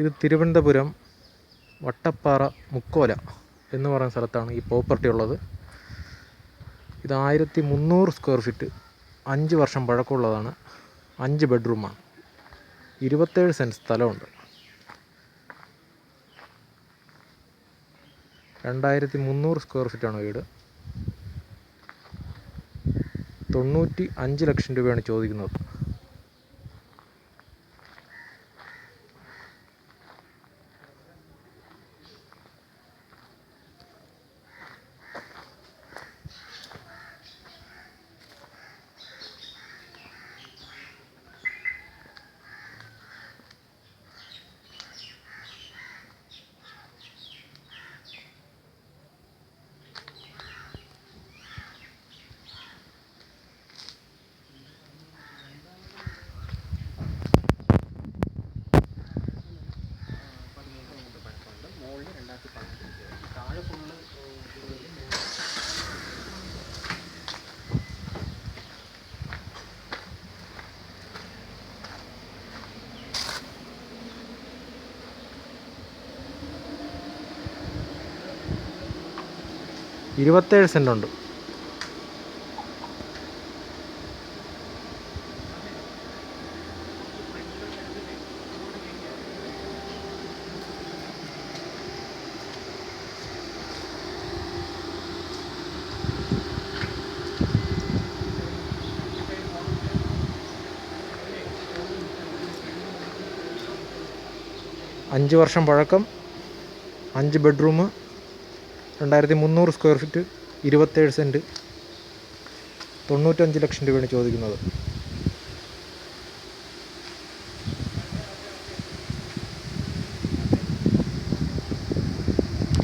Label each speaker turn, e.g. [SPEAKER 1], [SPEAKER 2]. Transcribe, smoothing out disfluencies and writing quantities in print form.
[SPEAKER 1] ഇത് തിരുവനന്തപുരം വട്ടപ്പാറ മുക്കോല എന്ന് പറയുന്ന സ്ഥലത്താണ് ഈ പ്രോപ്പർട്ടി ഉള്ളത്. ഇത് 1300 സ്ക്വയർ ഫീറ്റ്, 5 വർഷം പഴക്കമുള്ളതാണ്. 5 ബെഡ്റൂമാണ്, 27 സെൻറ്റ് സ്ഥലമുണ്ട്. 2300 സ്ക്വയർ ഫീറ്റാണ് വീട്. 95 ലക്ഷം രൂപയാണ് ചോദിക്കുന്നത്. ഇരുപത്തേഴ് സെൻറ്റുണ്ട്. അഞ്ച് വർഷം പഴക്കം, 5 ബെഡ്റൂം, 2300 സ്ക്വയർ ഫീറ്റ്, 27 സെൻറ്റ്, 95 ലക്ഷം രൂപയാണ് ചോദിക്കുന്നത്.